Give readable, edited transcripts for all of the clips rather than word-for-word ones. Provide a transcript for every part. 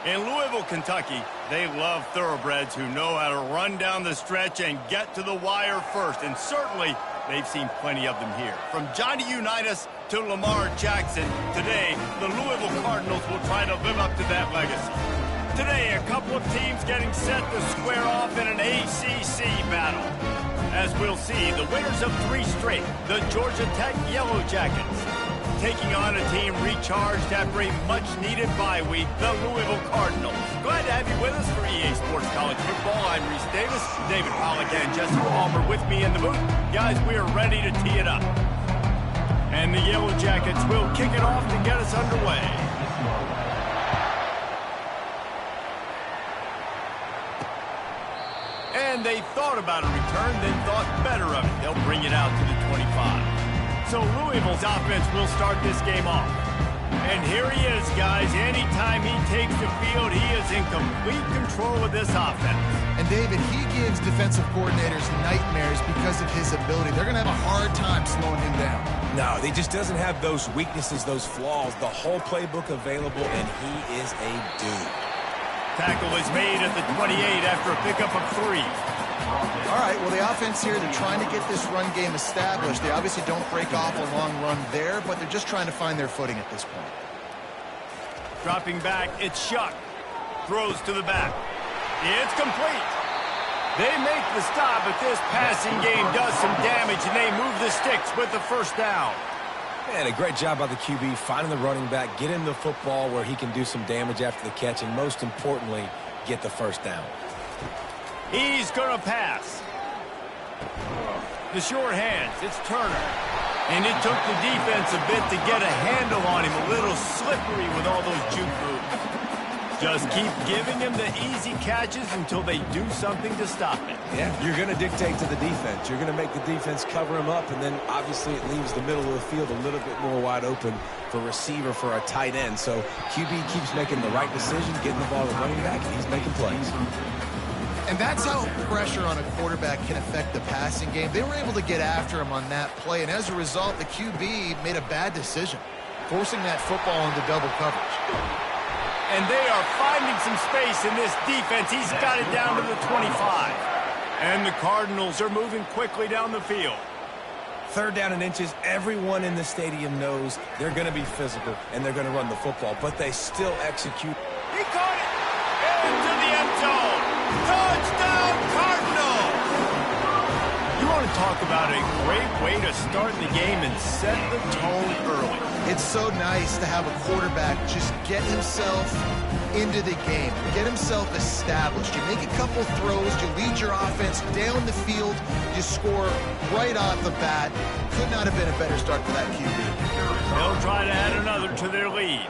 In Louisville, Kentucky, they love thoroughbreds who know how to run down the stretch and get to the wire first. And certainly, they've seen plenty of them here. From Johnny Unitas to Lamar Jackson, today, the Louisville Cardinals will try to live up to that legacy. Today, a couple of teams getting set to square off in an ACC battle. As we'll see, the winners of 3 straight, the Georgia Tech Yellow Jackets, taking on a team recharged after a much-needed bye week, the Louisville Cardinals. Glad to have you with us for EA Sports College Football. I'm Reese Davis, David Pollack and Jesse Palmer with me in the booth. Guys, we are ready to tee it up. And the Yellow Jackets will kick it off to get us underway. And they thought about a return, then thought better of it. They'll bring it out to the 25. So Louisville's offense will start this game off. And here he is, guys. Anytime he takes the field, he is in complete control of this offense. And David, he gives defensive coordinators nightmares because of his ability. They're going to have a hard time slowing him down. No, he just doesn't have those weaknesses, those flaws. The whole playbook available, and he is a dude. Tackle is made at the 28 after a pickup of 3. All right, well, the offense here, they're trying to get this run game established. They obviously don't break off a long run there, but they're just trying to find their footing at this point. Dropping back, it's Shuck. Throws to the back. It's complete. They make the stop, but this passing game does some damage, and they move the sticks with the first down. And a great job by the QB, finding the running back, get him the football where he can do some damage after the catch, and most importantly, get the first down. He's going to pass. The short hands, it's Turner. And it took the defense a bit to get a handle on him, a little slippery with all those juke moves. Just keep giving him the easy catches until they do something to stop it. Yeah, you're going to dictate to the defense. You're going to make the defense cover him up, and then obviously it leaves the middle of the field a little bit more wide open for receiver, for a tight end. So QB keeps making the right decision, getting the ball to running back, and he's making plays. And that's how pressure on a quarterback can affect the passing game. They were able to get after him on that play, and as a result, the QB made a bad decision, forcing that football into double coverage. And they are finding some space in this defense. He's got it down to the 25. And the Cardinals are moving quickly down the field. 3rd down and inches. Everyone in the stadium knows they're going to be physical, and they're going to run the football, but they still execute. He caught it into the end zone. Touchdown, Cardinals! You want to talk about a great way to start the game and set the tone early. It's so nice to have a quarterback just get himself into the game, get himself established. You make a couple throws, you lead your offense down the field, you score right off the bat. Could not have been a better start for that QB. They'll try to add another to their lead.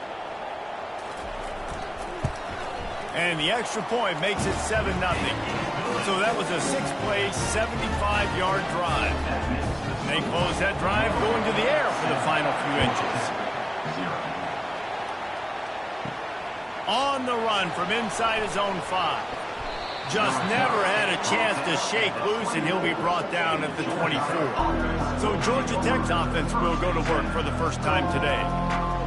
And the extra point makes it 7-0. So that was a 6-play, 75-yard drive. They close that drive going to the air for the final few inches. On the run from inside his own 5. Just never had a chance to shake loose, and he'll be brought down at the 24. So Georgia Tech's offense will go to work for the first time today.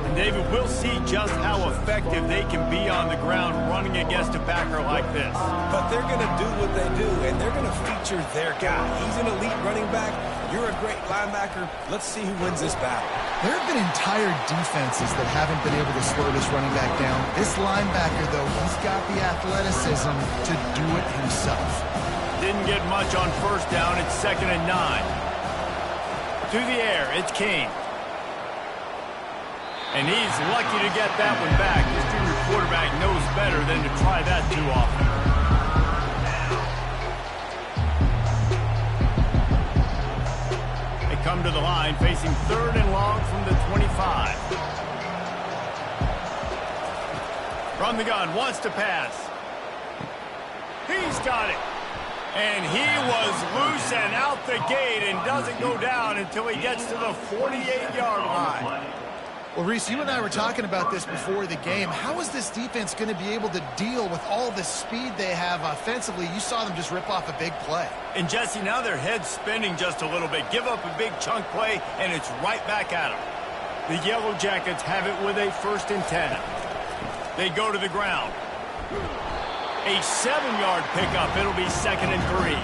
And David, we'll see just how effective they can be on the ground running against a backer like this. But they're going to do what they do, and they're going to feature their guy. He's an elite running back. You're a great linebacker. Let's see who wins this battle. There have been entire defenses that haven't been able to slow this running back down. This linebacker, though, he's got the athleticism to do it himself. Didn't get much on first down. It's 2nd and 9. To the air, it's King. And he's lucky to get that one back. This junior quarterback knows better than to try that too often. They come to the line facing 3rd and long from the 25. From the gun, wants to pass. He's got it. And he was loose and out the gate and doesn't go down until he gets to the 48-yard line. Well, Reese, you and I were talking about this before the game. How is this defense going to be able to deal with all the speed they have offensively? You saw them just rip off a big play. And, Jesse, now their head's spinning just a little bit. Give up a big chunk play, and it's right back at them. The Yellow Jackets have it with a 1st and 10. They go to the ground. A 7-yard pickup. It'll be 2nd and 3.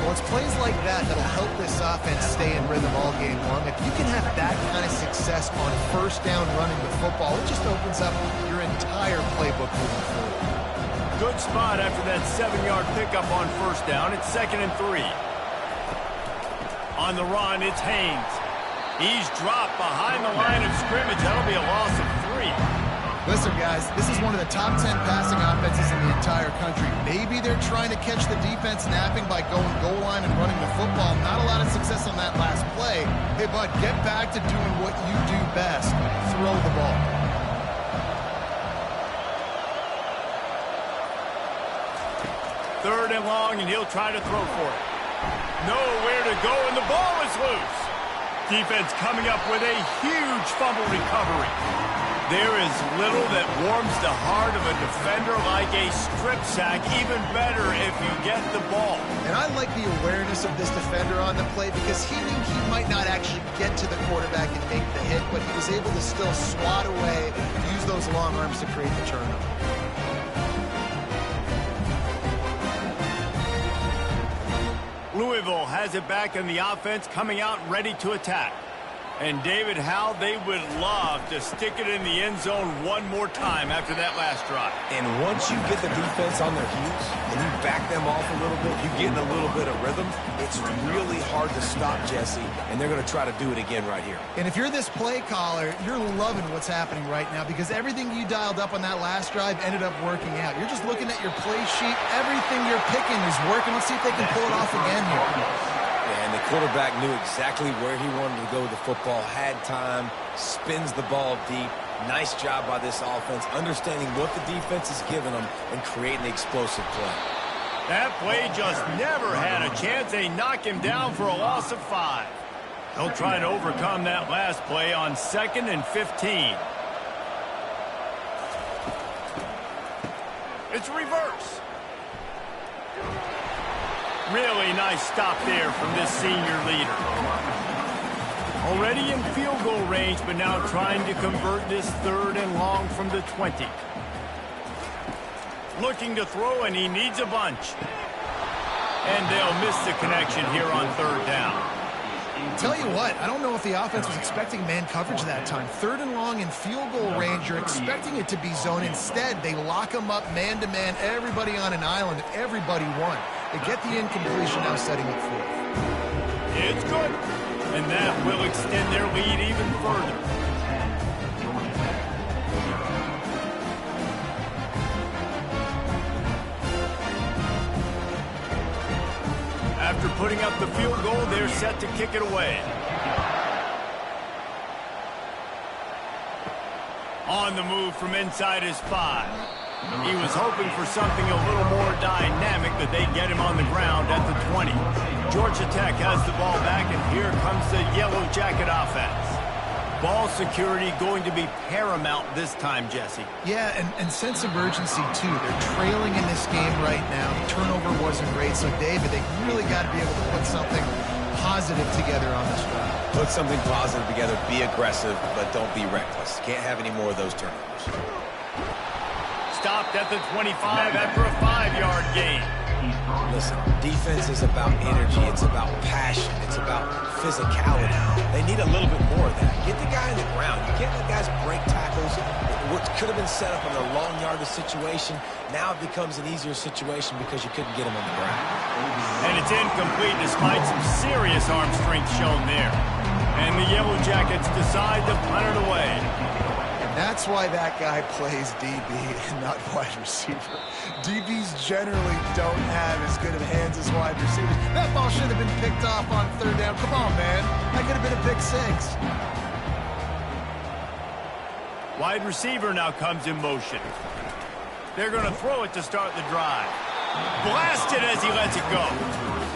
Well, it's plays like that that'll help this offense stay in rhythm all game long. If you can have that kind of success on first down running the football, it just opens up your entire playbook moving forward. Good spot after that 7-yard pickup on first down. It's 2nd and 3. On the run, it's Haynes. He's dropped behind the line of scrimmage. That'll be a loss of 3. Listen, guys, this is one of the top 10 passing offenses in the entire country. Maybe they're trying to catch the defense napping by going goal line and running the football. Not a lot of success on that last play. Hey, bud, get back to doing what you do best. Throw the ball. Third and long, and he'll try to throw for it. Nowhere to go, and the ball is loose. Defense coming up with a huge fumble recovery. There is little that warms the heart of a defender like a strip sack. Even better if you get the ball. And I like the awareness of this defender on the play because he knew he might not actually get to the quarterback and make the hit, but he was able to still swat away, use those long arms to create the turnover. Louisville has it back in the offense, coming out ready to attack. And David, how they would love to stick it in the end zone one more time after that last drive. And once you get the defense on their heels and you back them off a little bit, you get in a little bit of rhythm, it's really hard to stop, Jesse, and they're going to try to do it again right here. And if you're this play caller, you're loving what's happening right now because everything you dialed up on that last drive ended up working out. You're just looking at your play sheet. Everything you're picking is working. Let's see if they can pull it off again here. And the quarterback knew exactly where he wanted to go with the football, had time, spins the ball deep. Nice job by this offense, understanding what the defense is giving them and creating the explosive play. That play just never had a chance. They knock him down for a loss of 5. They'll try to overcome that last play on 2nd and 15. It's reverse. Really nice stop there from this senior leader. Already in field goal range, but now trying to convert this 3rd and long from the 20. Looking to throw, and he needs a bunch. And they'll miss the connection here on 3rd down. Tell you what, I don't know if the offense was expecting man coverage that time. 3rd and long in field goal range, you're expecting it to be zone. Instead, they lock them up man-to-man, everybody on an island, everybody won. They get the incompletion, now setting it forth. It's good, and that will extend their lead even further. After putting up the field goal, they're set to kick it away. On the move from inside his 5. He was hoping for something a little more dynamic, but they get him on the ground at the 20. Georgia Tech has the ball back, and here comes the Yellow Jacket offense. Ball security going to be paramount this time, Jesse. Yeah, and sense of urgency, too. They're trailing in this game right now. The turnover wasn't great, so, David, they really got to be able to put something positive together on this drive. Put something positive together, be aggressive, but don't be reckless. Can't have any more of those turnovers. Stopped at the 25 after a 5-yard gain. Listen, defense is about energy. It's about passion. It's about physicality. They need a little bit more of that. Get the guy in the ground. You can't let guys break tackles. What could have been set up in a long yardage situation, now it becomes an easier situation because you couldn't get him on the ground. And it's incomplete despite some serious arm strength shown there. And the Yellow Jackets decide to punt it away. That's why that guy plays DB and not wide receiver. DBs generally don't have as good of hands as wide receivers. That ball should have been picked off on 3rd down. Come on, man. That could have been a pick 6. Wide receiver now comes in motion. They're going to throw it to start the drive. Blasted as he lets it go.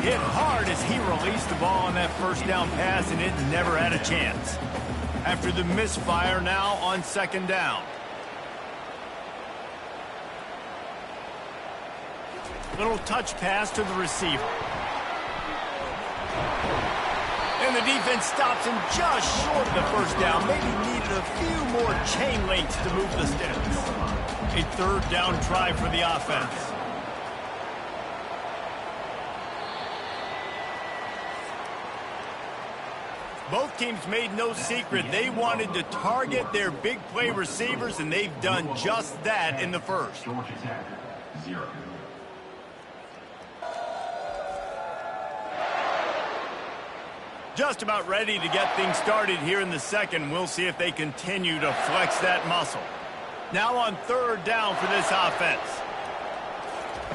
Hit hard as he released the ball on that 1st down pass, and it never had a chance. After the misfire, now on 2nd down. Little touch pass to the receiver. And the defense stops him just short of the 1st down. Maybe needed a few more chain links to move the sticks. A third down try for the offense. Both teams made no secret they wanted to target their big play receivers, and they've done just that in the first. Just about ready to get things started here in the second. We'll see if they continue to flex that muscle. Now on third down for this offense.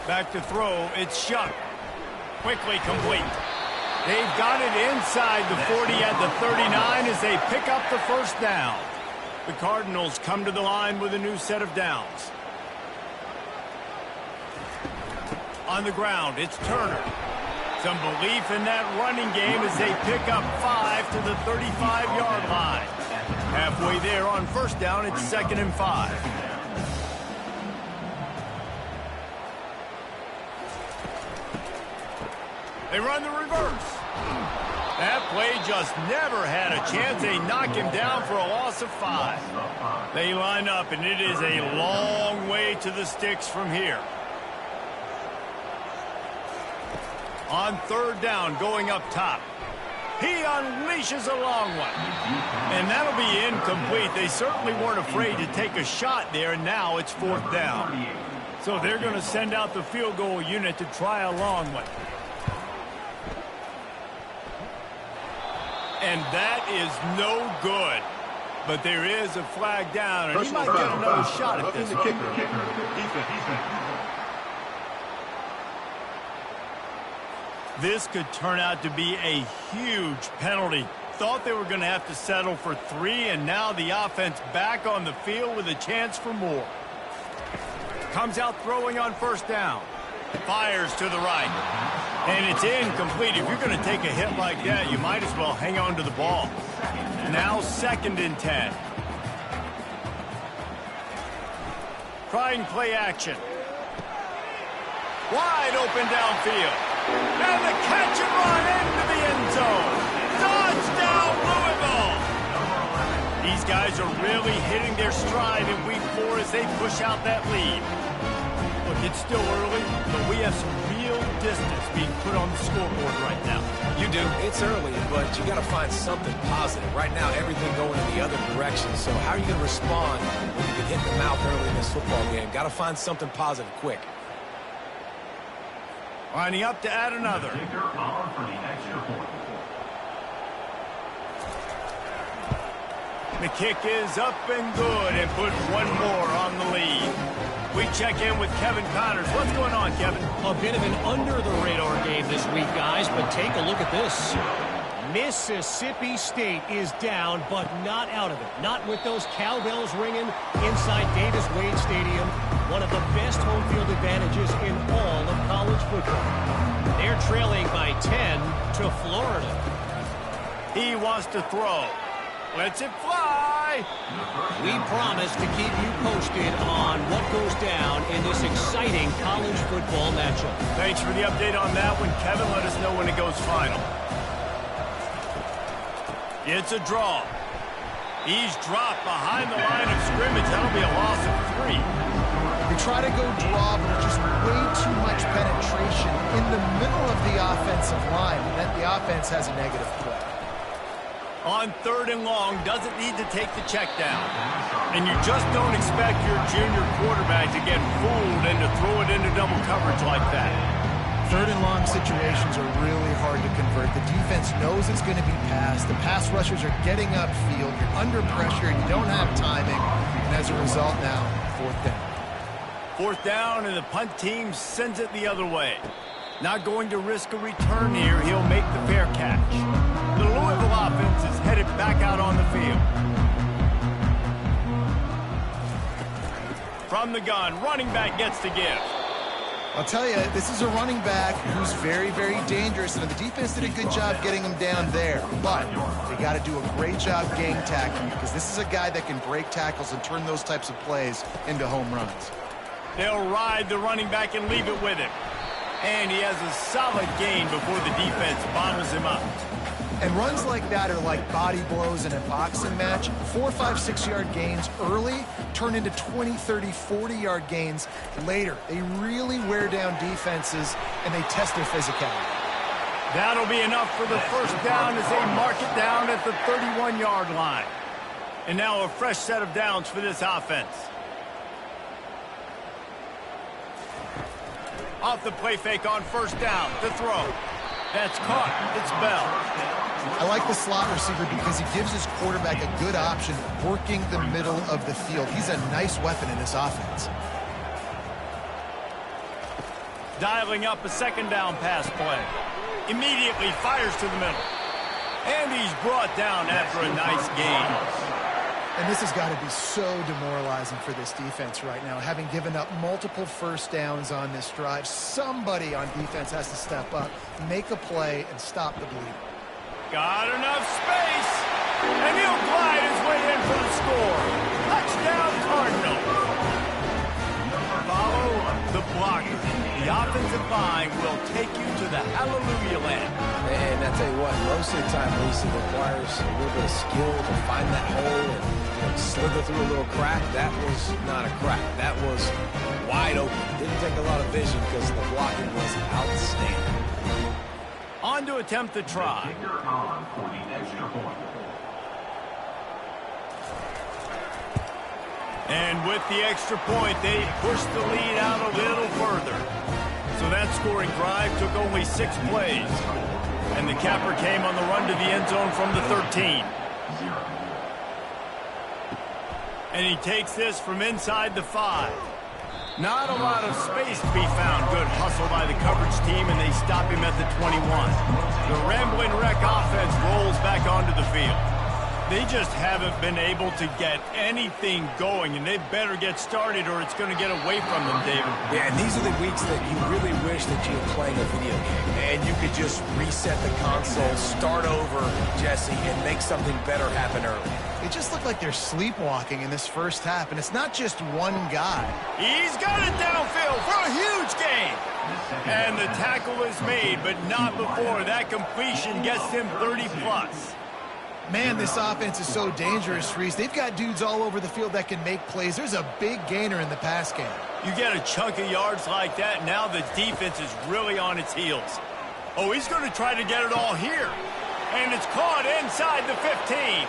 Back to throw. It's Shuck. Quickly complete. They've got it inside the 40 at the 39 as they pick up the first down. The Cardinals come to the line with a new set of downs. On the ground, it's Turner. Some belief in that running game as they pick up 5 to the 35-yard line. Halfway there on first down, it's 2nd and 5. They run the reverse. That play just never had a chance. They knock him down for a loss of 5. They line up, and it is a long way to the sticks from here. On third down, going up top. He unleashes a long one. And that'll be incomplete. They certainly weren't afraid to take a shot there, and now it's 4th down. So they're going to send out the field goal unit to try a long one. And that is no good. But there is a flag down, and he might get another shot at this. This could turn out to be a huge penalty. Thought they were going to have to settle for 3, and now the offense back on the field with a chance for more. Comes out throwing on first down. Fires to the right. And it's incomplete. If you're going to take a hit like that, you might as well hang on to the ball. Now 2nd and 10. Trying play action. Wide open downfield. And the catch and run into the end zone. Touchdown, Louisville! These guys are really hitting their stride in week 4 as they push out that lead. Look, it's still early, but we have some real distance being put on the scoreboard right now. You do. It's early, but you got to find something positive. Right now, everything going in the other direction. So how are you going to respond when you get hit in the mouth early in this football game? Got to find something positive quick. Lining up to add another. The kick is up and good, and put one more on the lead. We check in with Kevin Connors. What's going on, Kevin? A bit of an under-the-radar game this week, guys, but take a look at this. Mississippi State is down, but not out of it. Not with those cowbells ringing inside Davis-Wade Stadium, one of the best home field advantages in all of college football. They're trailing by 10 to Florida. He wants to throw. Lets it fly. We promise to keep you posted on what goes down in this exciting college football matchup. Thanks for the update on that one, Kevin. Let us know when it goes final. It's a draw. He's dropped behind the line of scrimmage. That'll be a loss of 3. They try to go draw, but just way too much penetration in the middle of the offensive line, and then the offense has a negative play. On 3rd and long, doesn't need to take the check down. And you just don't expect your junior quarterback to get fooled and to throw it into double coverage like that. 3rd and long situations are really hard to convert. The defense knows it's going to be passed. The pass rushers are getting upfield. You're under pressure, and you don't have timing. And as a result now, 4th down. 4th down, and the punt team sends it the other way. Not going to risk a return here. He'll make the fair catch. The Louisville offense is headed back out on the field. From the gun, running back gets to give. I'll tell you, this is a running back who's very, very dangerous, and the defense did a good job getting him down there. But they got to do a great job gang tackling, because this is a guy that can break tackles and turn those types of plays into home runs. They'll ride the running back and leave it with him. And he has a solid gain before the defense bottles him up. And runs like that are like body blows in a boxing match. 4, 5, 6-yard gains early turn into 20, 30, 40-yard gains later. They really wear down defenses, and they test their physicality. That'll be enough for the first down as they mark it down at the 31-yard line. And now a fresh set of downs for this offense. Off the play fake on first down. The throw. That's caught. It's Bell. I like the slot receiver because he gives his quarterback a good option working the middle of the field. He's a nice weapon in this offense. Dialing up a second down pass play. Immediately fires to the middle. And he's brought down after a nice gain. And this has got to be so demoralizing for this defense right now, having given up multiple first downs on this drive. Somebody on defense has to step up, make a play, and stop the bleeding. Got enough space, and he'll glide his way in for the score. Touchdown, Cardinals. Follow the blocker. The offensive line will take you to the hallelujah land. And I tell you what, most of the time, Lisa, requires a little bit of skill to find that hole and slither through a little crack. That was not a crack. That was wide open. Didn't take a lot of vision because the blocking was outstanding. On to attempt the try. And with the extra point, they pushed the lead out a little further. So that scoring drive took only 6 plays. And the capper came on the run to the end zone from the 13. And he takes this from inside the 5. Not a lot of space to be found. Good hustle by the coverage team, and they stop him at the 21. The Rambling Wreck offense rolls back onto the field. They just haven't been able to get anything going, and they better get started or it's going to get away from them, David. Yeah, and these are the weeks that you really wish that you were playing a video game and you could just reset the console, start over, Jesse, and make something better happen early. It just looked like they're sleepwalking in this first half, and it's not just one guy. He's got it downfield for a huge gain. And the tackle is made, but not before that completion gets him 30+. Man, this offense is so dangerous, Reese. They've got dudes all over the field that can make plays. There's a big gainer in the pass game. You get a chunk of yards like that, now the defense is really on its heels. Oh, he's going to try to get it all here. And it's caught inside the 15.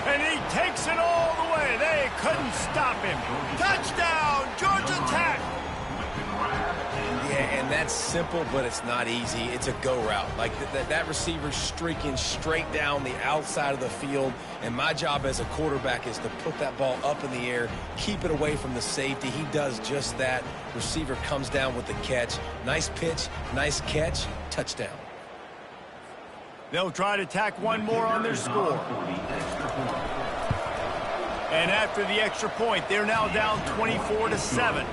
And he takes it all the way. They couldn't stop him. Touchdown, Georgia Tech. Yeah, and that's simple, but it's not easy. It's a go route. Like that receiver's streaking straight down the outside of the field, and my job as a quarterback is to put that ball up in the air, keep it away from the safety. He does just that. Receiver comes down with the catch. Nice pitch, nice catch, touchdown. They'll try to tack one more on their score. And after the extra point, they're now down 24-7.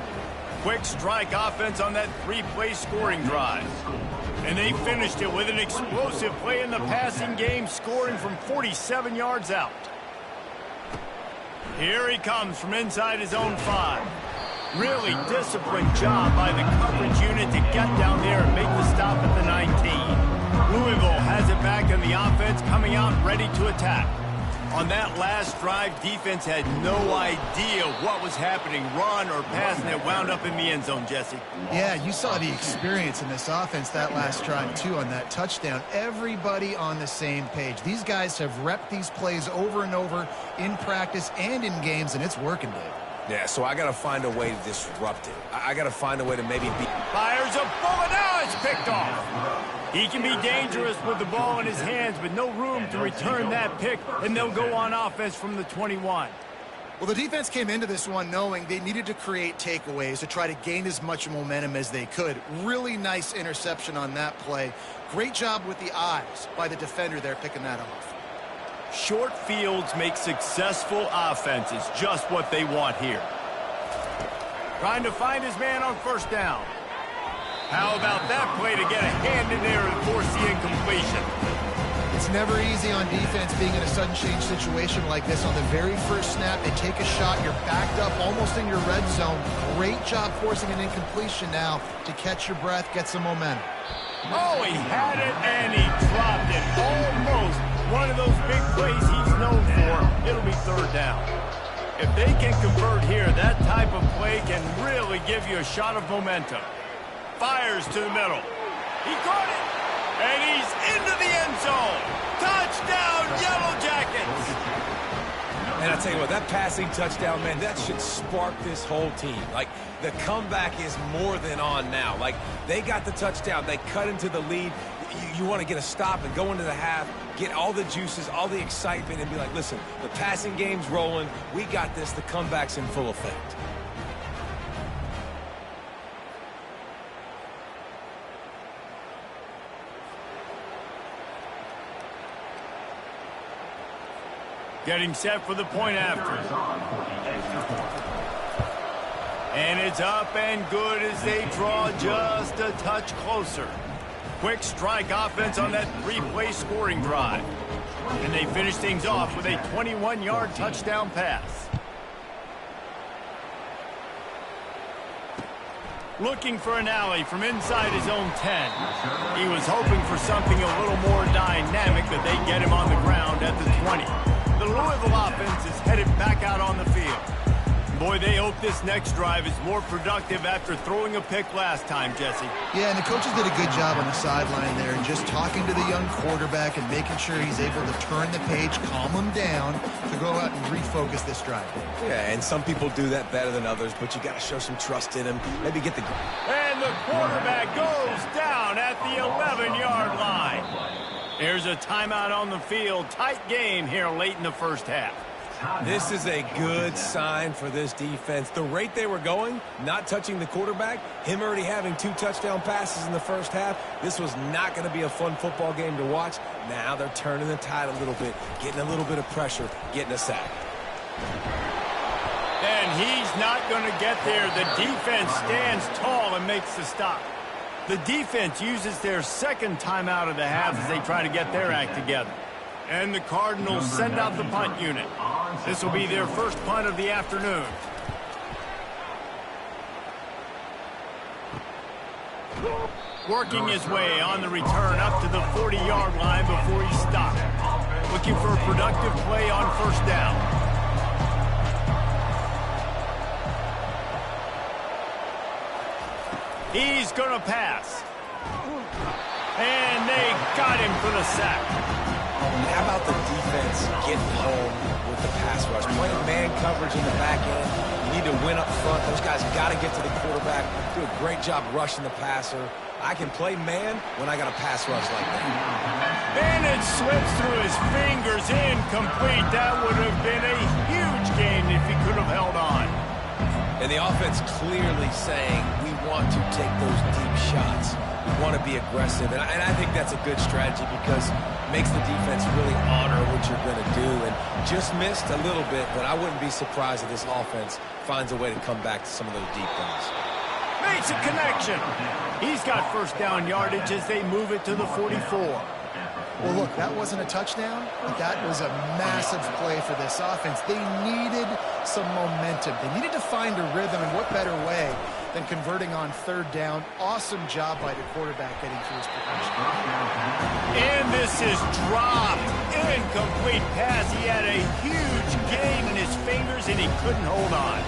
Quick strike offense on that 3-play scoring drive. And they finished it with an explosive play in the passing game, scoring from 47 yards out. Here he comes from inside his own 5. Really disciplined job by the coverage unit to get down there and make the stop at the 19. Louisville has it back in the offense, coming out ready to attack. On that last drive, defense had no idea what was happening, run or pass, and it wound up in the end zone, Jesse. Yeah, you saw the experience in this offense that last drive, too, on that touchdown. Everybody on the same page. These guys have repped these plays over and over in practice and in games, and it's working, Dave. Yeah, so I got to find a way to disrupt it. I got to find a way to maybe beat. Fires a bullet. Now it's picked off. He can be dangerous with the ball in his hands, but no room to return that pick, and they'll go on offense from the 21. Well, the defense came into this one knowing they needed to create takeaways to try to gain as much momentum as they could. Really nice interception on that play. Great job with the eyes by the defender there picking that off. Short fields make successful offenses just what they want here. Trying to find his man on first down. How about that play to get a hand in there and force the incompletion? It's never easy on defense being in a sudden change situation like this. On the very first snap, they take a shot. You're backed up almost in your red zone. Great job forcing an incompletion now to catch your breath, get some momentum. Oh, he had it, and he dropped it. Almost one of those big plays he's known for. It'll be third down. If they can convert here, that type of play can really give you a shot of momentum. Fires to the middle. He caught it, and he's into the end zone. Touchdown, Yellow Jackets! And I tell you what, that passing touchdown, man, that should spark this whole team. Like, the comeback is more than on now. Like, they got the touchdown. They cut into the lead. You want to get a stop and go into the half, get all the juices, all the excitement, and be like, listen, the passing game's rolling. We got this. The comeback's in full effect. Getting set for the point after. And it's up and good as they draw just a touch closer. Quick strike offense on that three-play scoring drive. And they finish things off with a 21-yard touchdown pass. Looking for an alley from inside his own 10. He was hoping for something a little more dynamic, but they get him on the ground at the 20. The Louisville offense is headed back out on the field. Boy, they hope this next drive is more productive after throwing a pick last time, Jesse. Yeah, and the coaches did a good job on the sideline there, and just talking to the young quarterback and making sure he's able to turn the page, calm him down, to go out and refocus this drive. Yeah, and some people do that better than others, but you got to show some trust in him. Maybe get the... And the quarterback goes down at the 11-yard line. There's a timeout on the field. Tight game here late in the first half. This is a good sign for this defense. The rate they were going, not touching the quarterback, him already having 2 touchdown passes in the first half, this was not going to be a fun football game to watch. Now they're turning the tide a little bit, getting a little bit of pressure, getting a sack. And he's not going to get there. The defense stands tall and makes the stop. The defense uses their second timeout of the half as they try to get their act together. And the Cardinals send out the punt unit. This will be their first punt of the afternoon. Working his way on the return up to the 40-yard line before he stopped. Looking for a productive play on first down. He's going to pass. And they got him for the sack. How about the defense getting home with the pass rush? Playing man coverage in the back end. You need to win up front. Those guys got to get to the quarterback. Do a great job rushing the passer. I can play man when I got a pass rush like that. And it slips through his fingers. Incomplete. That would have been a huge gain if he could have held on. And the offense clearly saying, we want to take those deep shots. We want to be aggressive. And I think that's a good strategy because it makes the defense really honor what you're going to do. And just missed a little bit, but I wouldn't be surprised if this offense finds a way to come back to some of those deep ones. Makes a connection. He's got first down yardage as they move it to the 44. Well, look, that wasn't a touchdown, but that was a massive play for this offense. They needed some momentum. They needed to find a rhythm, and what better way than converting on third down. Awesome job by the quarterback getting through his progression. And this is dropped. Incomplete pass. He had a huge gain in his fingers, and he couldn't hold on.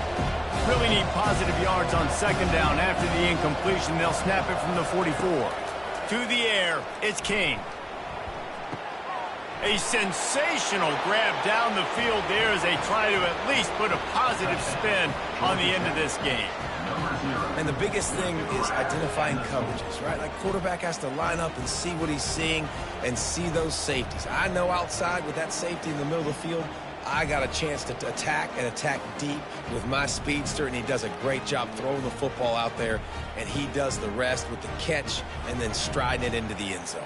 Really need positive yards on second down after the incompletion. They'll snap it from the 44. To the air, it's King. A sensational grab down the field there as they try to at least put a positive spin on the end of this game. And the biggest thing is identifying coverages, right? Like quarterback has to line up and see what he's seeing and see those safeties. I know outside with that safety in the middle of the field, I got a chance to attack and attack deep with my speedster, and he does a great job throwing the football out there, and he does the rest with the catch and then striding it into the end zone.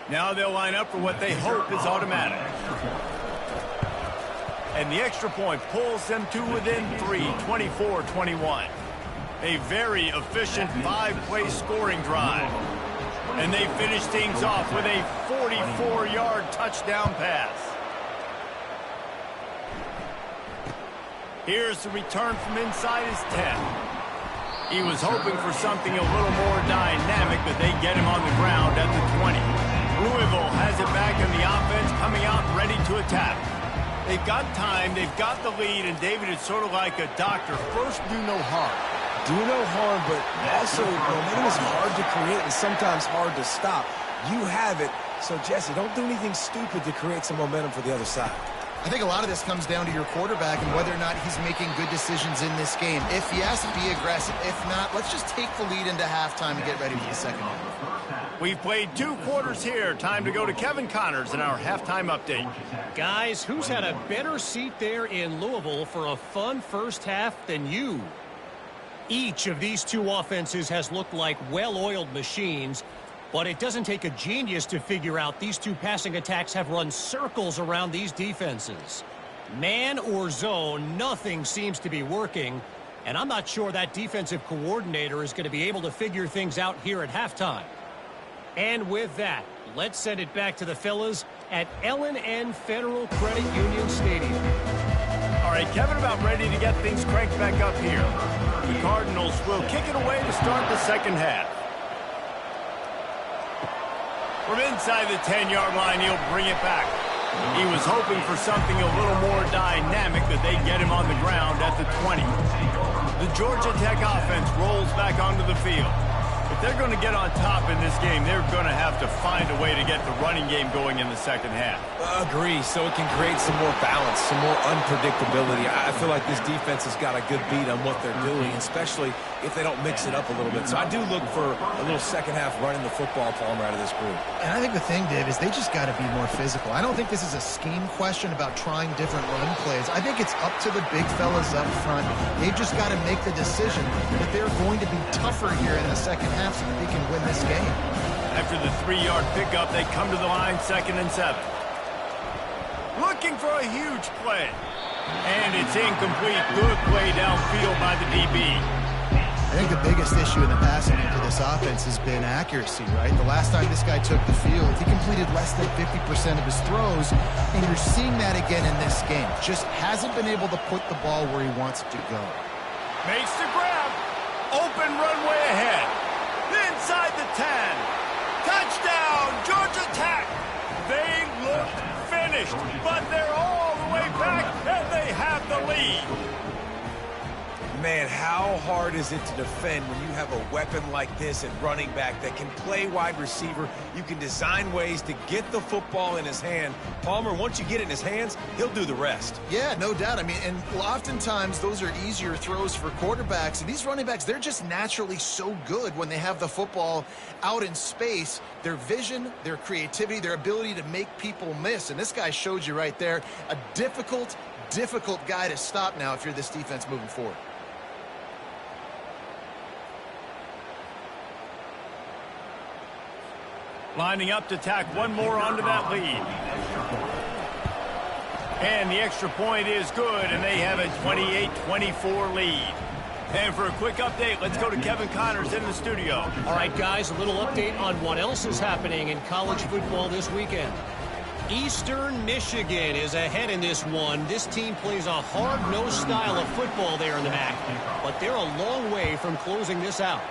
Now they'll line up for what they hope is automatic. And the extra point pulls them to within 3, 24-21. A very efficient 5-play scoring drive. And they finish things off with a 44-yard touchdown pass. Here's the return from inside his 10. He was hoping for something a little more dynamic, but they get him on the ground at the 20. Louisville has it back in the offense, coming out ready to attack. They've got time, they've got the lead, and David, it's sort of like a doctor. First, do no harm. Do no harm, but also momentum is hard to create and sometimes hard to stop. You have it, so Jesse, don't do anything stupid to create some momentum for the other side. I think a lot of this comes down to your quarterback and whether or not he's making good decisions in this game. If yes, be aggressive. If not, let's just take the lead into halftime and get ready for the second half. We've played 2 quarters here. Time to go to Kevin Connors in our halftime update. Guys, who's had a better seat there in Louisville for a fun first half than you? Each of these 2 offenses has looked like well-oiled machines, but it doesn't take a genius to figure out these 2 passing attacks have run circles around these defenses. Man or zone, nothing seems to be working, and I'm not sure that defensive coordinator is going to be able to figure things out here at halftime. And with that, let's send it back to the fellas at L&N Federal Credit Union Stadium. All right, Kevin, about ready to get things cranked back up here. The Cardinals will kick it away to start the second half. From inside the 10-yard line, he'll bring it back. He was hoping for something a little more dynamic, that they get him on the ground at the 20. The Georgia Tech offense rolls back onto the field. If they're going to get on top in this game, they're going to have to find a way to get the running game going in the second half. Agree, so it can create some more balance, some more unpredictability. I feel like this defense has got a good beat on what they're doing, especially if they don't mix it up a little bit. So I do look for a little second half running the football, Palmer, out of this group. And I think the thing, Dave, is they just got to be more physical. I don't think this is a scheme question about trying different run plays. I think it's up to the big fellas up front. They've just got to make the decision that they're going to be tougher here in the second half so that they can win this game. After the 3-yard pickup, they come to the line, 2nd and 7. Looking for a huge play. And it's incomplete. Good play downfield by the DB. I think the biggest issue in the passing game for this offense has been accuracy, right? The last time this guy took the field, he completed less than 50% of his throws, and you're seeing that again in this game. Just hasn't been able to put the ball where he wants it to go. Makes the grab. Open runway ahead. Inside the 10. Touchdown, Georgia Tech. They look finished, but they're all the way back, and they have the lead. Man, how hard is it to defend when you have a weapon like this at running back that can play wide receiver? You can design ways to get the football in his hand. Palmer, once you get it in his hands, he'll do the rest. Yeah, no doubt. I mean, and oftentimes those are easier throws for quarterbacks. And these running backs, they're just naturally so good when they have the football out in space. Their vision, their creativity, their ability to make people miss. And this guy showed you right there, a difficult guy to stop now if you're this defense moving forward. Lining up to tack one more onto that lead. And the extra point is good, and they have a 28-24 lead. And for a quick update, let's go to Kevin Connors in the studio. All right, guys, a little update on what else is happening in college football this weekend. Eastern Michigan is ahead in this one. This team plays a hard-nosed style of football there in the MAC, but they're a long way from closing this out.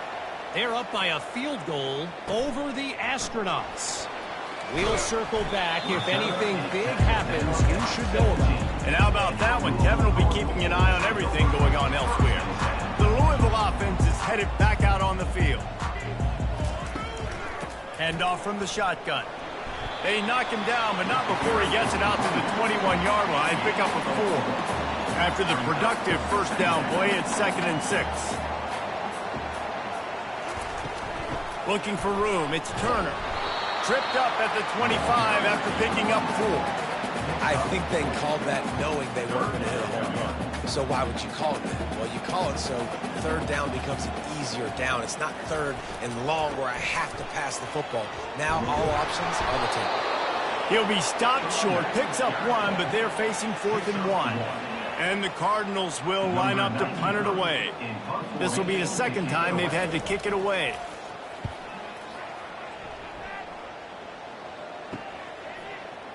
They're up by a field goal over the Astronauts. We'll circle back. If anything big happens, you should know about it. And how about that one? Kevin will be keeping an eye on everything going on elsewhere. The Louisville offense is headed back out on the field. Handoff from the shotgun. They knock him down, but not before he gets it out to the 21-yard line. Pick up a 4. After the productive first down play, it's 2nd and 6. Looking for room, it's Turner. Tripped up at the 25 after picking up 4. I think they called that knowing they weren't going to hit a home run. So why would you call it that? Well, you call it so third down becomes an easier down. It's not third and long where I have to pass the football. Now all options on the table. He'll be stopped short, picks up 1, but they're facing 4th and 1. And the Cardinals will line up to punt it away. This will be the second time they've had to kick it away.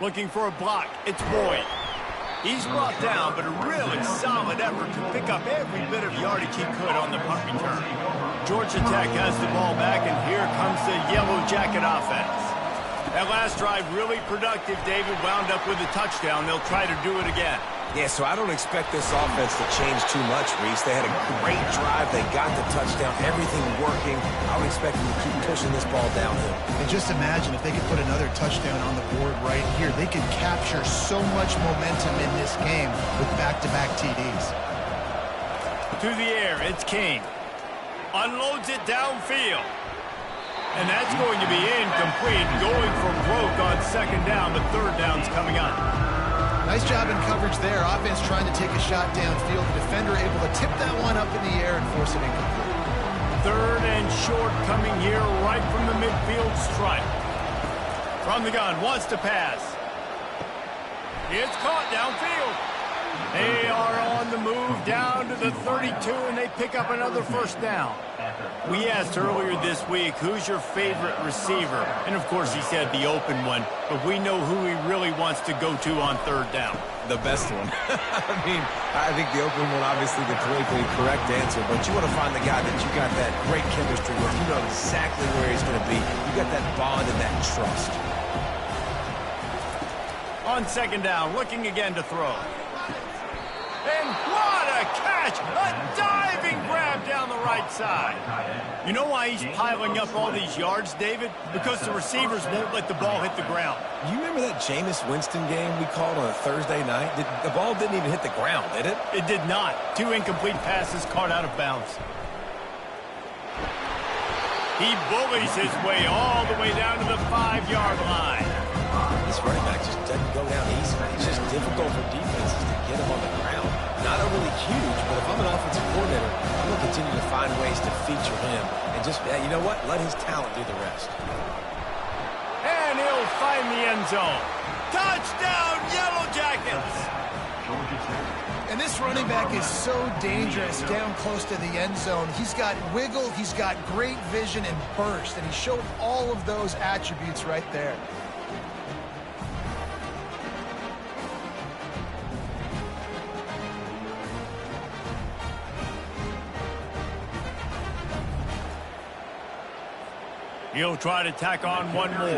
Looking for a block. It's Boyd. He's brought down, but a really solid effort to pick up every bit of yardage he could on the punt return. Georgia Tech has the ball back, and here comes the Yellow Yellow Jacket offense. That last drive really productive. David wound up with a touchdown. They'll try to do it again. Yeah, so I don't expect this offense to change too much, Reese. They had a great drive. They got the touchdown. Everything working. I would expect them to keep pushing this ball downhill. And just imagine if they could put another touchdown on the board right here. They could capture so much momentum in this game with back-to-back TDs. To the air, it's King. Unloads it downfield. And that's going to be incomplete. Going for broke on second down, but third down's coming up. Nice job in coverage there. Offense trying to take a shot downfield. The defender able to tip that one up in the air and force it incomplete. Third and short coming here right from the midfield stripe. From the gun, wants to pass. It's caught downfield. They are on the move down to the 32, and they pick up another first down. We asked earlier this week, who's your favorite receiver? And, of course, he said the open one, but we know who he really wants to go to on third down. The best one. I mean, I think the open one, obviously the politically correct answer, but you want to find the guy that you got that great chemistry with. You know exactly where he's going to be. You got that bond and that trust. On second down, looking again to throw. And what a catch! A diving grab down the right side. You know why he's piling up all these yards, David? Because the receivers won't let the ball hit the ground. You remember that Jameis Winston game we called on a Thursday night? The ball didn't even hit the ground, did it? It did not. 2 incomplete passes caught out of bounds. He bullies his way all the way down to the 5-yard line. This running back just doesn't go down easy. It's just difficult for defenses to get him on the ground. Not overly huge, but if I'm an offensive coordinator, I'm going to continue to find ways to feature him. And just, you know what? Let his talent do the rest. And he'll find the end zone. Touchdown, Yellow Jackets! And this running back is so dangerous down close to the end zone. He's got wiggle, he's got great vision and burst, and he showed all of those attributes right there. He'll try to tack on one more.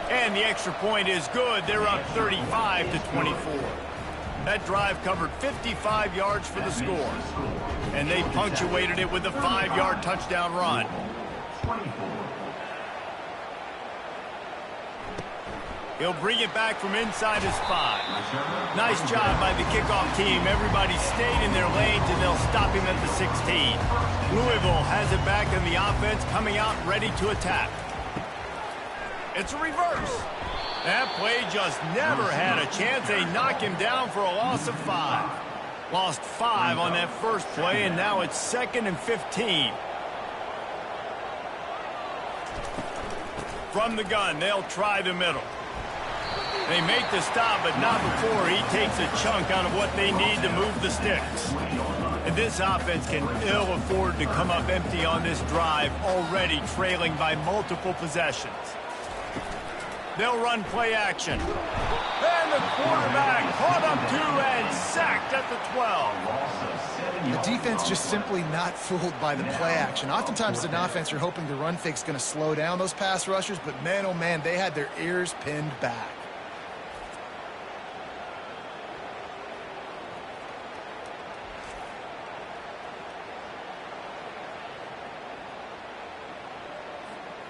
And the extra point is good. They're up 35-24. That drive covered 55 yards for the score. And they punctuated it with a 5-yard touchdown run. He'll bring it back from inside his 5. Nice job by the kickoff team. Everybody stayed in their lanes, and they'll stop him at the 16. Louisville has it back in the offense, coming out ready to attack. It's a reverse. That play just never had a chance. They knock him down for a loss of 5. Lost 5 on that first play, and now it's 2nd and 15. From the gun, they'll try the middle. They make the stop, but not before he takes a chunk out of what they need to move the sticks. And this offense can ill afford to come up empty on this drive, already trailing by multiple possessions. They'll run play action. And the quarterback caught up 2 and sacked at the 12. The defense just simply not fooled by the play action. Oftentimes an offense are hoping the run fake's going to slow down those pass rushers, but man, oh man, they had their ears pinned back.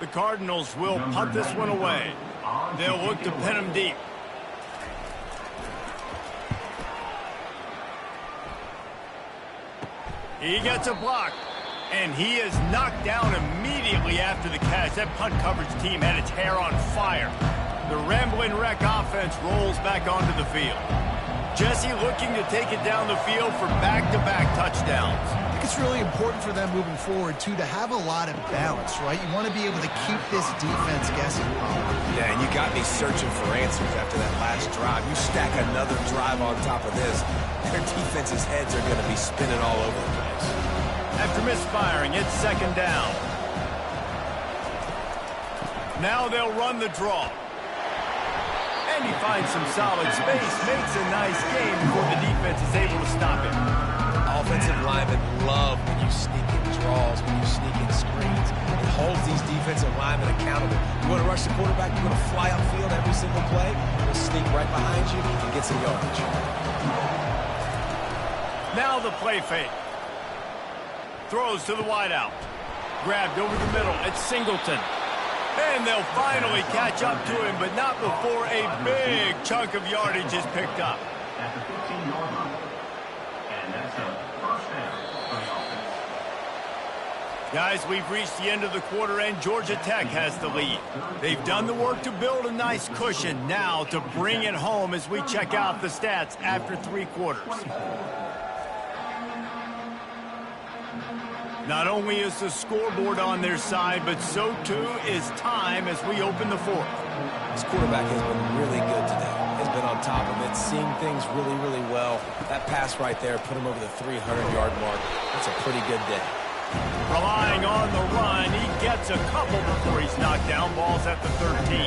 The Cardinals will punt this one away. They'll look to pin him deep. He gets a block, and he is knocked down immediately after the catch. That punt coverage team had its hair on fire. The Ramblin' Wreck offense rolls back onto the field. Jesse looking to take it down the field for back-to-back touchdowns. I think it's really important for them moving forward, too, to have a lot of balance, right? You want to be able to keep this defense guessing. Yeah, and you got me searching for answers after that last drive. You stack another drive on top of this, their defense's heads are going to be spinning all over the place. After misfiring, it's 2nd down. Now they'll run the draw. And he finds some solid space, makes a nice game before the defense is able to stop him. Offensive linemen love when you sneak in draws, when you sneak in screens. holds these defensive linemen accountable. You want to rush the quarterback, you're going to fly upfield every single play. He'll sneak right behind you and get some yardage. Now the play fake. Throws to the wideout. Grabbed over the middle. It's Singleton. And they'll finally catch up to him, but not before a big chunk of yardage is picked up. At the 15-yard line. And that's a first down for the offense. Guys, we've reached the end of the quarter, and Georgia Tech has the lead. They've done the work to build a nice cushion. Now to bring it home as we check out the stats after 3 quarters. Not only is the scoreboard on their side, but so too is time as we open the 4th. This quarterback has been really good today. Has been on top of it, seeing things really, really well. That pass right there put him over the 300-yard mark. That's a pretty good day. Relying on the run, he gets a couple before he's knocked down. Ball's at the 13.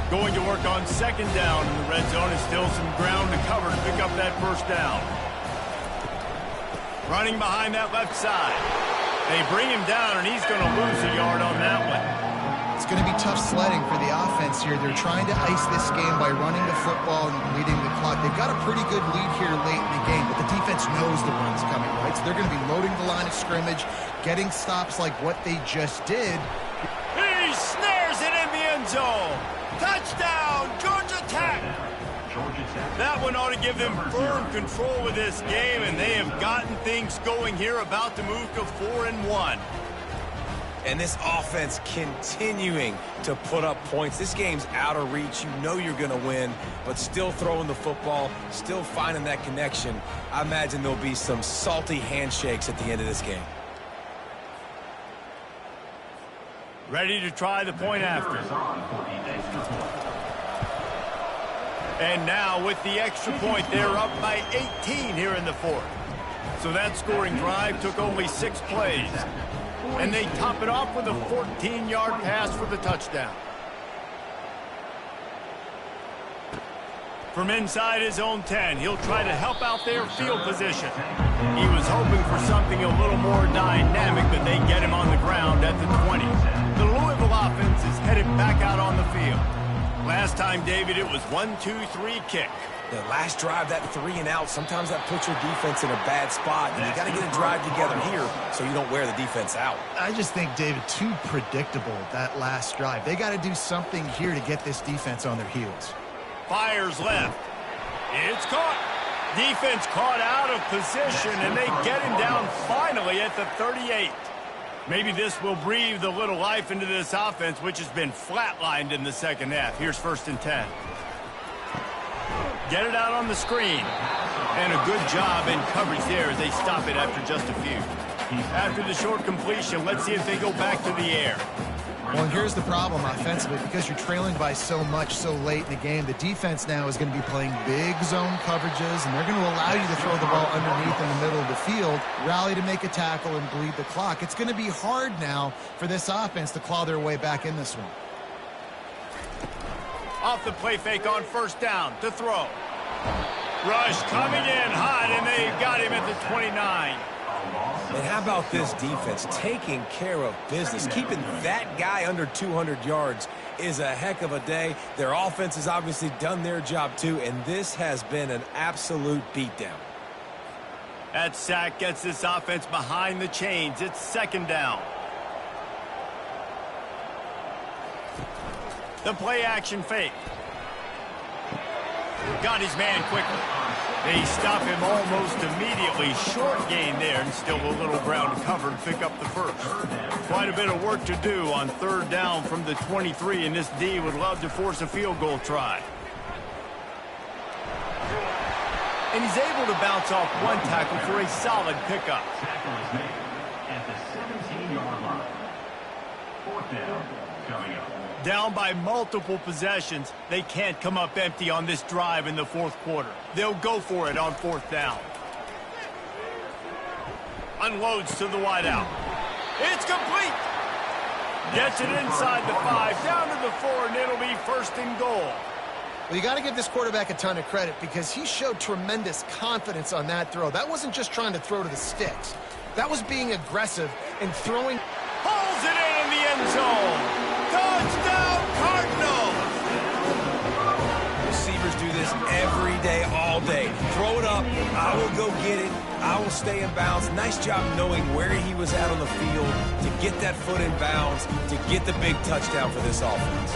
Going to work on 2nd down in the red zone, and still some ground to cover to pick up that 1st down. Running behind that left side. They bring him down, and he's going to lose a yard on that one. It's going to be tough sledding for the offense here. They're trying to ice this game by running the football and leading the clock. They've got a pretty good lead here late in the game, but the defense knows the run's coming, right? So they're going to be loading the line of scrimmage, getting stops like what they just did. He snares it in the end zone. Touchdown, Georgia Tech. That one ought to give them firm control of this game, and they have gotten things going here, about to move to 4-1. And this offense continuing to put up points. This game's out of reach. You know you're going to win, but still throwing the football, still finding that connection. I imagine there'll be some salty handshakes at the end of this game. Ready to try the point after. And now with the extra point, they're up by 18 here in the 4th. So that scoring drive took only 6 plays. And they top it off with a 14-yard pass for the touchdown. From inside his own 10, he'll try to help out their field position. He was hoping for something a little more dynamic, but they get him on the ground at the 20. The Louisville offense is headed back out on the field. Last time, David, it was 1-2-3 kick. The last drive, that 3-and-out, sometimes that puts your defense in a bad spot, and you got to get a drive together here so you don't wear the defense out. I just think, David, too predictable, that last drive. They got to do something here to get this defense on their heels. Fires left. It's caught. Defense caught out of position, and they get him down finally at the 38. Maybe this will breathe a little life into this offense, which has been flatlined in the 2nd half. Here's 1st and 10. Get it out on the screen. And a good job in coverage there as they stop it after just a few. After the short completion, let's see if they go back to the air. Well, here's the problem offensively. Because you're trailing by so much so late in the game, the defense now is going to be playing big zone coverages, and they're going to allow you to throw the ball underneath in the middle of the field, rally to make a tackle, and bleed the clock. It's going to be hard now for this offense to claw their way back in this one. Off the play fake on 1st down to throw. Rush coming in hot, and they've got him at the 29. And how about this defense taking care of business? Keeping that guy under 200 yards is a heck of a day. Their offense has obviously done their job too, and this has been an absolute beatdown. That sack gets this offense behind the chains. It's 2nd down. The play action fake. Got his man quickly. They stop him almost immediately. Short gain there, and still a little ground to cover to pick up the 1st. Quite a bit of work to do on 3rd down from the 23, and this D would love to force a field goal try. And he's able to bounce off one tackle for a solid pickup. Tackle is made at the 17-yard line. 4th down coming up. Down by multiple possessions, they can't come up empty on this drive in the 4th quarter. They'll go for it on 4th down. Unloads to the wideout. It's complete. Gets it inside the 5, down to the 4, and it'll be 1st and goal. Well, you got to give this quarterback a ton of credit because he showed tremendous confidence on that throw. That wasn't just trying to throw to the sticks. That was being aggressive and throwing. Holds drills it in the end zone. Touchdown, Cardinals! Receivers do this every day, all day. Throw it up, I will go get it, I will stay in bounds. Nice job knowing where he was at on the field to get that foot in bounds, to get the big touchdown for this offense.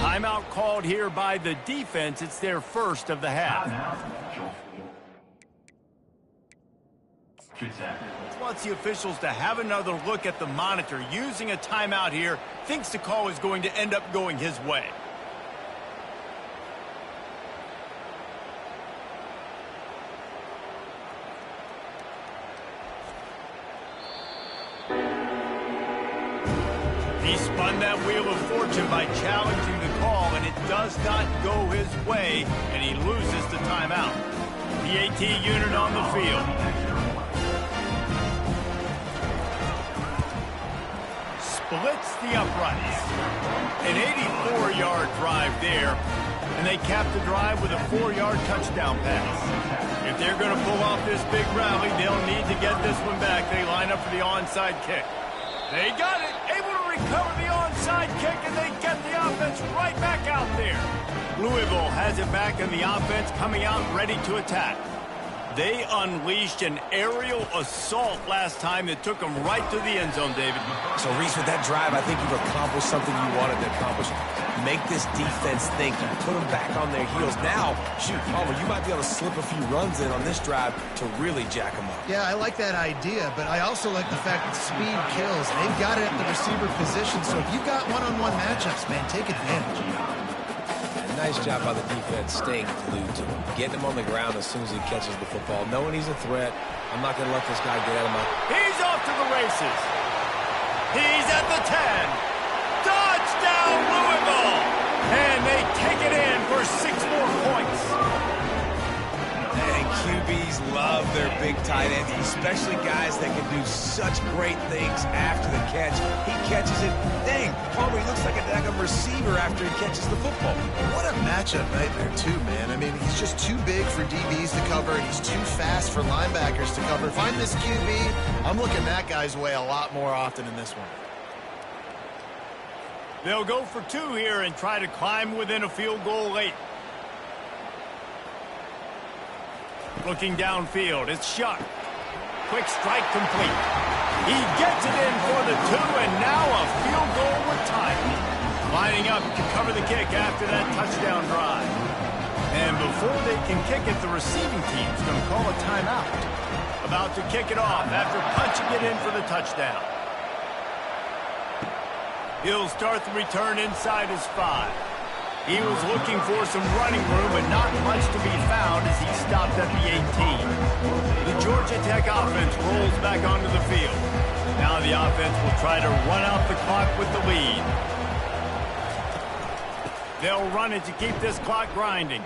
Timeout called here by the defense. It's their first of the half. Wants the officials to have another look at the monitor. Using a timeout here, thinks the call is going to end up going his way. He spun that wheel of fortune by challenging the call, and it does not go his way, and he loses the timeout. The AT unit on the field. Splits the uprights. An 84-yard drive there, and they cap the drive with a 4-yard touchdown pass. If they're going to pull off this big rally, they'll need to get this one back. They line up for the onside kick. They got it, able to recover the onside kick, and they get the offense right back out there. Louisville has it back, and the offense coming out ready to attack. They unleashed an aerial assault last time that took them right to the end zone, David. So, Reese, with that drive, I think you've accomplished something you wanted to accomplish. Make this defense think. You put them back on their heels. Now, shoot, Palmer, you might be able to slip a few runs in on this drive to really jack them up. Yeah, I like that idea, but I also like the fact that speed kills. They've got it at the receiver position, so if you've got one-on-one matchups, man, take advantage. Nice job by the defense staying glued to him. Getting him on the ground as soon as he catches the football. Knowing he's a threat, I'm not going to let this guy get out of my... He's off to the races. He's at the 10. Touchdown, Louisville! And they take it in for 6 more points. And QBs love their big tight ends, especially guys that can do such great things after the catch. He catches it. Dang, Palmer, he looks like a daggum receiver after he catches the football. What a matchup nightmare, too, man. I mean, he's just too big for DBs to cover, and he's too fast for linebackers to cover. If I'm this QB, I'm looking that guy's way a lot more often in this one. They'll go for 2 here and try to climb within a field goal late. Looking downfield, it's Shuck. Quick strike complete. He gets it in for the 2, and now a field goal with time. Lining up to cover the kick after that touchdown drive. And before they can kick it, the receiving team's going to call a timeout. About to kick it off after punching it in for the touchdown. He'll start the return inside his 5. He was looking for some running room, but not much to be found as he stopped at the 18. The Georgia Tech offense rolls back onto the field. Now the offense will try to run out the clock with the lead. They'll run it to keep this clock grinding.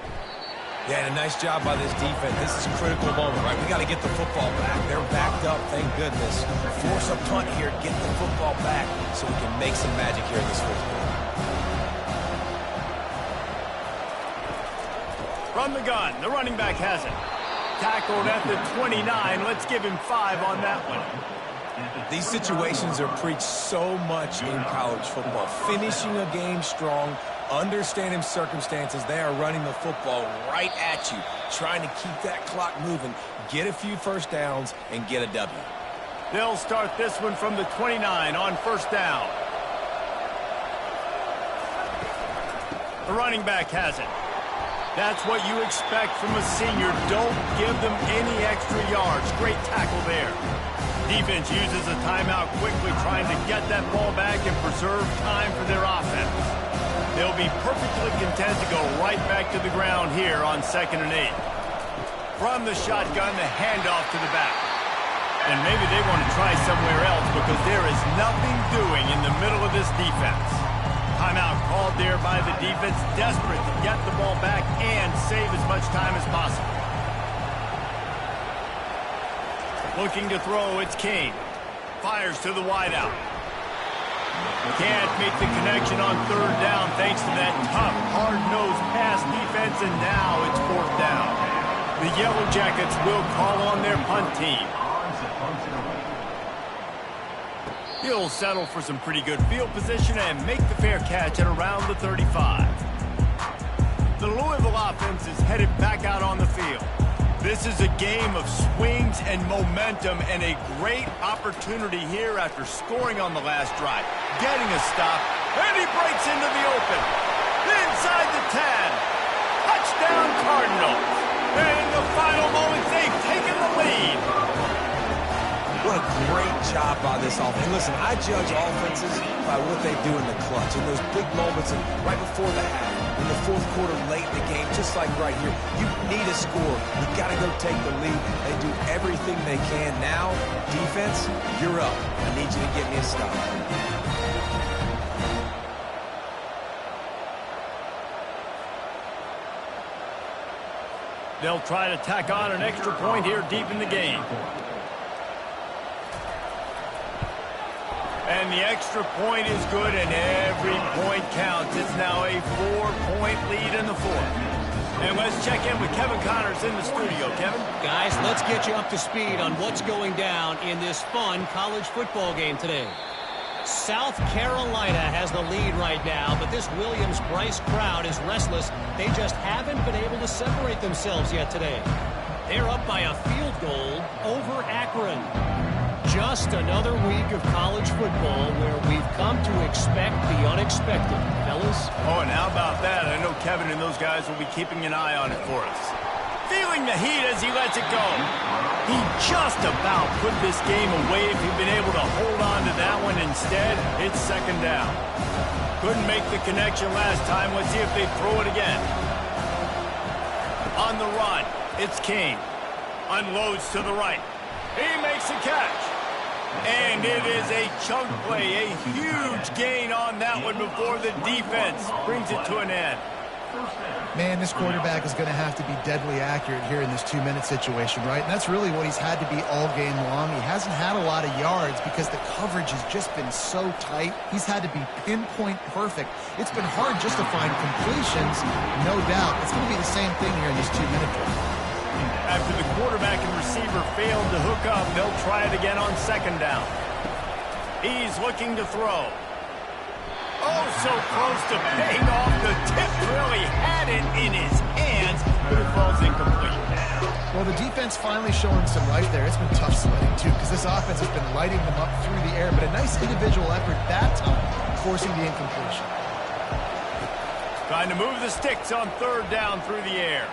Yeah, and a nice job by this defense. This is a critical moment, right? We got to get the football back. They're backed up, thank goodness. Force a punt here, get the football back so we can make some magic here in this football. From the gun, the running back has it. Tackled at the 29. Let's give him 5 on that one. These situations are preached so much in college football. Finishing a game strong, understanding circumstances. They are running the football right at you, trying to keep that clock moving, get a few first downs, and get a W. They'll start this one from the 29 on first down. The running back has it. That's what you expect from a senior. Don't give them any extra yards. Great tackle there. Defense uses a timeout quickly, trying to get that ball back and preserve time for their offense. They'll be perfectly content to go right back to the ground here on 2nd and 8. From the shotgun, the handoff to the back. And maybe they want to try somewhere else because there is nothing doing in the middle of this defense. Timeout called there by the defense, desperate to get the ball back and save as much time as possible. Looking to throw, it's King. Fires to the wideout. Can't make the connection on 3rd down thanks to that tough, hard-nosed pass defense, and now it's 4th down. The Yellow Jackets will call on their punt team. He'll settle for some pretty good field position and make the fair catch at around the 35. The Louisville offense is headed back out on the field. This is a game of swings and momentum and a great opportunity here after scoring on the last drive. Getting a stop, and he breaks into the open. Inside the 10. Touchdown Cardinals. And in the final moments, they've taken the lead. What a great job by this offense. And listen, I judge offenses by what they do in the clutch. In those big moments and right before the half, in the fourth quarter, late in the game, just like right here, you need a score. You got to go take the lead. They do everything they can. Now, defense, you're up. I need you to get me a stop. They'll try to tack on an extra point here deep in the game. And the extra point is good, and every point counts. It's now a 4-point lead in the fourth. And let's check in with Kevin Connors in the studio. Kevin? Guys, let's get you up to speed on what's going down in this fun college football game today. South Carolina has the lead right now, but this Williams-Brice crowd is restless. They just haven't been able to separate themselves yet today. They're up by a field goal over Akron. Just another week of college football where we've come to expect the unexpected. Fellas? Oh, and how about that? I know Kevin and those guys will be keeping an eye on it for us. Feeling the heat as he lets it go. He just about put this game away if he'd been able to hold on to that one. Instead, it's second down. Couldn't make the connection last time. Let's see if they throw it again. On the run, it's King. Unloads to the right. He makes a catch. And it is a chunk play, a huge gain on that one before the defense brings it to an end. Man, this quarterback is going to have to be deadly accurate here in this 2-minute situation, right? And that's really what he's had to be all game long. He hasn't had a lot of yards because the coverage has just been so tight. He's had to be pinpoint perfect. It's been hard just to find completions, no doubt. It's going to be the same thing here in this 2-minute drill. After the quarterback and receiver failed to hook up, they'll try it again on second down. He's looking to throw. Oh, so close to paying off. The tip really had it in his hands, but it falls incomplete. Well, the defense finally showing some life there. It's been tough sledding, too, because this offense has been lighting them up through the air, but a nice individual effort that time, forcing the incompletion. Trying to move the sticks on third down through the air.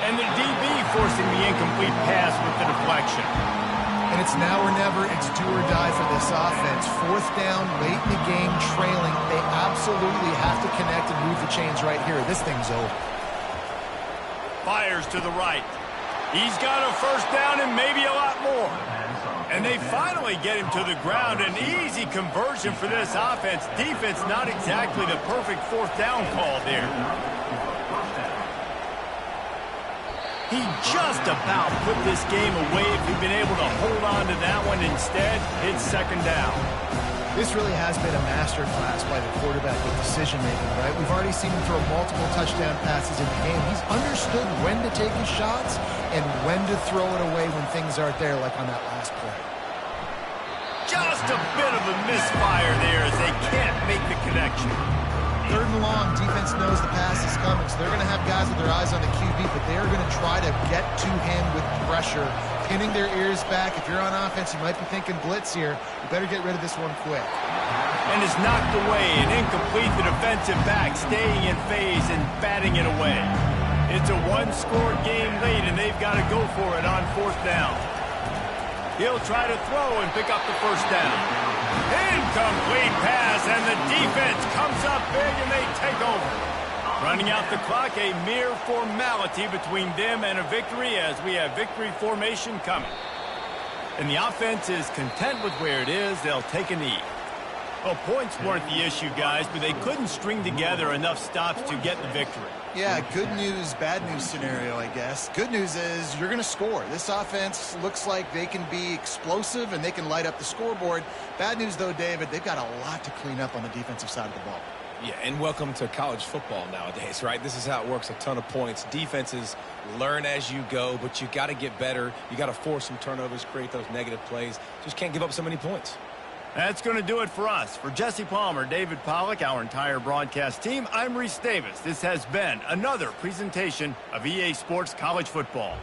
And the DB forcing the incomplete pass with the deflection. And it's now or never. It's do or die for this offense. Fourth down, late in the game, trailing. They absolutely have to connect and move the chains right here. This thing's over. Fires to the right. He's got a first down and maybe a lot more. And they finally get him to the ground. An easy conversion for this offense. Defense not exactly the perfect fourth down call there. He just about put this game away if he'd been able to hold on to that one. Instead, it's second down. This really has been a master class by the quarterback with decision-making, right? We've already seen him throw multiple touchdown passes in the game. He's understood when to take his shots and when to throw it away when things aren't there, like on that last play. Just a bit of a misfire there as they can't make the connection. Third and long, defense knows the pass is coming, so they're going to have guys with their eyes on the QB, but they're going to try to get to him with pressure, pinning their ears back. If you're on offense, you might be thinking blitz here. You better get rid of this one quick. And is knocked away and incomplete. The defensive back staying in phase and batting it away. It's a one-score game late, and they've got to go for it on fourth down. He'll try to throw and pick up the first down. Incomplete pass, and the defense comes up big, and they take over. Running out the clock, a mere formality between them and a victory as we have victory formation coming. And the offense is content with where it is. They'll take a knee. Well, points weren't the issue, guys, but they couldn't string together enough stops to get the victory. Yeah, good news, bad news scenario, I guess. Good news is you're going to score. This offense looks like they can be explosive and they can light up the scoreboard. Bad news, though, David, they've got a lot to clean up on the defensive side of the ball. Yeah, and welcome to college football nowadays, right? This is how it works, a ton of points. Defenses learn as you go, but you got to get better. You got to force some turnovers, create those negative plays. Just can't give up so many points. That's going to do it for us. For Jesse Palmer, David Pollack, our entire broadcast team, I'm Reese Davis. This has been another presentation of EA Sports College Football.